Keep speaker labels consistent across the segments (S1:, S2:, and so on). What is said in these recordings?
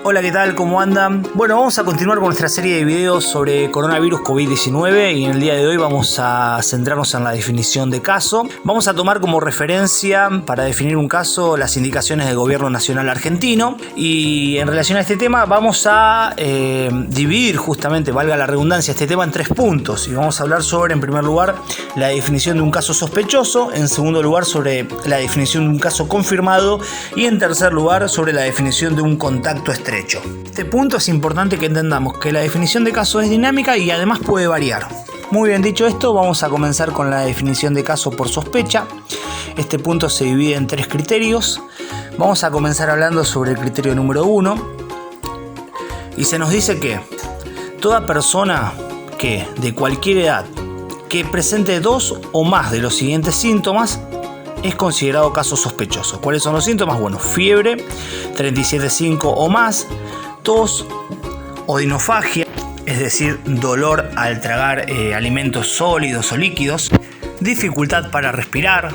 S1: Hola, ¿qué tal? ¿Cómo andan? Bueno, vamos a continuar con nuestra serie de videos sobre coronavirus COVID-19 y en el día de hoy vamos a centrarnos en la definición de caso. Vamos a tomar como referencia para definir un caso las indicaciones del Gobierno Nacional Argentino y en relación a este tema vamos a dividir justamente, valga la redundancia, este tema en 3 puntos y vamos a hablar sobre, en primer lugar, la definición de un caso sospechoso, en segundo lugar sobre la definición de un caso confirmado y en tercer lugar sobre la definición de un contacto estrecho. Este punto es importante que entendamos que la definición de caso es dinámica y además puede variar. Muy bien dicho esto, vamos a comenzar con la definición de caso por sospecha. Este punto se divide en 3 criterios. Vamos a comenzar hablando sobre el criterio número 1 y se nos dice que toda persona que de cualquier edad que presente 2 o más de los siguientes síntomas es considerado caso sospechoso. ¿Cuáles son los síntomas? Bueno, fiebre, 37,5 o más, tos, odinofagia, es decir, dolor al tragar alimentos sólidos o líquidos, dificultad para respirar,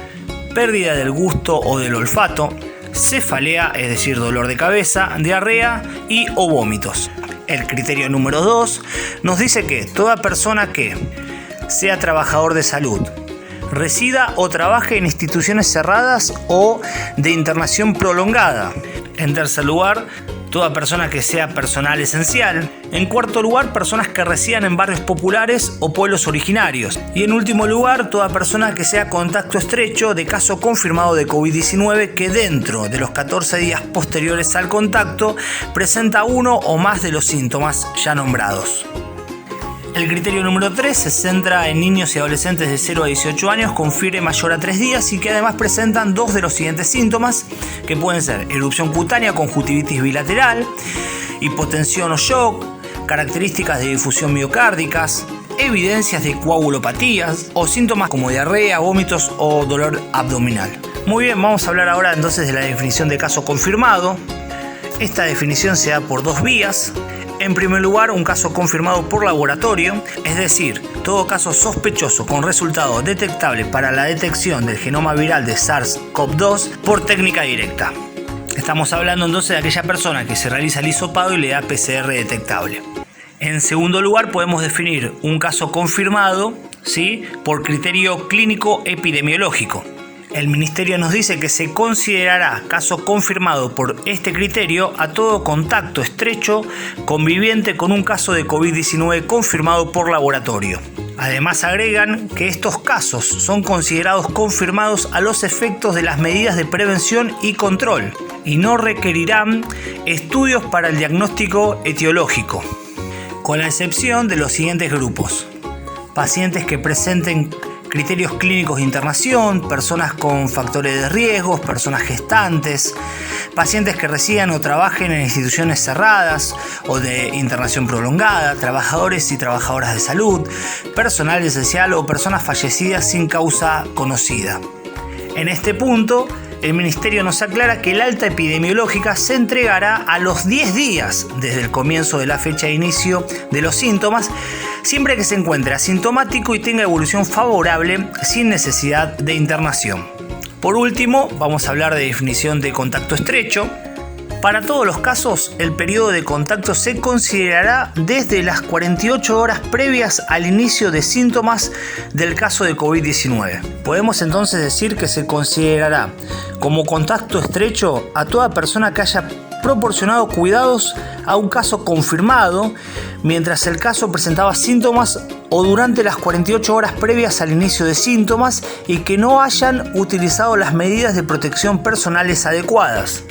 S1: pérdida del gusto o del olfato, cefalea, es decir, dolor de cabeza, diarrea y o vómitos. El criterio número 2 nos dice que toda persona que sea trabajador de salud, resida o trabaje en instituciones cerradas o de internación prolongada. En tercer lugar, toda persona que sea personal esencial. En cuarto lugar, personas que residan en barrios populares o pueblos originarios. Y en último lugar, toda persona que sea contacto estrecho de caso confirmado de COVID-19 que dentro de los 14 días posteriores al contacto presenta uno o más de los síntomas ya nombrados. El criterio número 3 se centra en niños y adolescentes de 0 a 18 años con fiebre mayor a 3 días y que además presentan 2 de los siguientes síntomas, que pueden ser erupción cutánea, conjuntivitis bilateral, hipotensión o shock, características de difusión miocárdicas, evidencias de coagulopatías o síntomas como diarrea, vómitos o dolor abdominal. Muy bien, vamos a hablar ahora entonces de la definición de caso confirmado. Esta definición se da por 2 vías. En primer lugar, un caso confirmado por laboratorio, es decir, todo caso sospechoso con resultado detectable para la detección del genoma viral de SARS-CoV-2 por técnica directa. Estamos hablando entonces de aquella persona que se realiza el hisopado y le da PCR detectable. En segundo lugar, podemos definir un caso confirmado, ¿sí?, por criterio clínico epidemiológico. El Ministerio nos dice que se considerará caso confirmado por este criterio a todo contacto estrecho conviviente con un caso de COVID-19 confirmado por laboratorio. Además agregan que estos casos son considerados confirmados a los efectos de las medidas de prevención y control y no requerirán estudios para el diagnóstico etiológico, con la excepción de los siguientes grupos: pacientes que presenten criterios clínicos de internación, personas con factores de riesgo, personas gestantes, pacientes que residan o trabajen en instituciones cerradas o de internación prolongada, trabajadores y trabajadoras de salud, personal esencial o personas fallecidas sin causa conocida. En este punto, el Ministerio nos aclara que el alta epidemiológica se entregará a los 10 días desde el comienzo de la fecha de inicio de los síntomas, siempre que se encuentre asintomático y tenga evolución favorable sin necesidad de internación. Por último, vamos a hablar de definición de contacto estrecho. Para todos los casos, el periodo de contacto se considerará desde las 48 horas previas al inicio de síntomas del caso de COVID-19. Podemos entonces decir que se considerará como contacto estrecho a toda persona que haya proporcionado cuidados a un caso confirmado mientras el caso presentaba síntomas o durante las 48 horas previas al inicio de síntomas y que no hayan utilizado las medidas de protección personales adecuadas.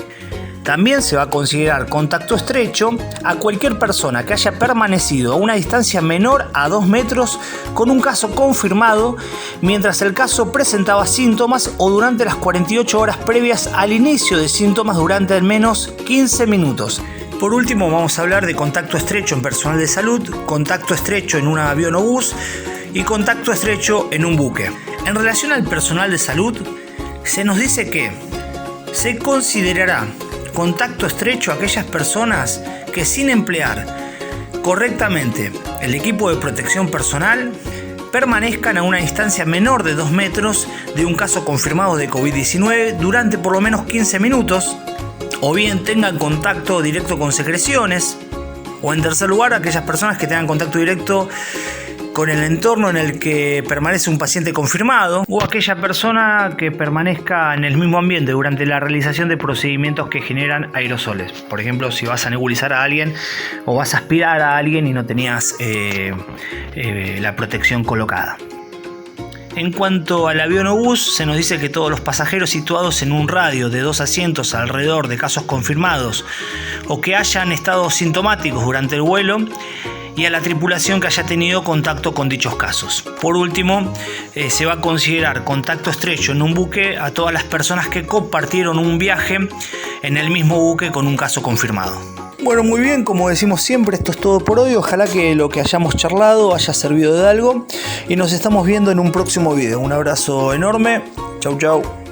S1: También se va a considerar contacto estrecho a cualquier persona que haya permanecido a una distancia menor a 2 metros con un caso confirmado mientras el caso presentaba síntomas o durante las 48 horas previas al inicio de síntomas durante al menos 15 minutos. Por último, vamos a hablar de contacto estrecho en personal de salud, contacto estrecho en un avión o bus y contacto estrecho en un buque. En relación al personal de salud, se nos dice que se considerará contacto estrecho a aquellas personas que sin emplear correctamente el equipo de protección personal permanezcan a una distancia menor de 2 metros de un caso confirmado de COVID-19 durante por lo menos 15 minutos o bien tengan contacto directo con secreciones, o en tercer lugar, aquellas personas que tengan contacto directo con el entorno en el que permanece un paciente confirmado, o aquella persona que permanezca en el mismo ambiente durante la realización de procedimientos que generan aerosoles. Por ejemplo, si vas a nebulizar a alguien o vas a aspirar a alguien y no tenías la protección colocada. En cuanto al avión o bus, se nos dice que todos los pasajeros situados en un radio de 2 asientos alrededor de casos confirmados o que hayan estado sintomáticos durante el vuelo, y a la tripulación que haya tenido contacto con dichos casos. Por último, se va a considerar contacto estrecho en un buque a todas las personas que compartieron un viaje en el mismo buque con un caso confirmado. Bueno, muy bien, como decimos siempre, esto es todo por hoy. Ojalá que lo que hayamos charlado haya servido de algo y nos estamos viendo en un próximo video. Un abrazo enorme. Chau, chau.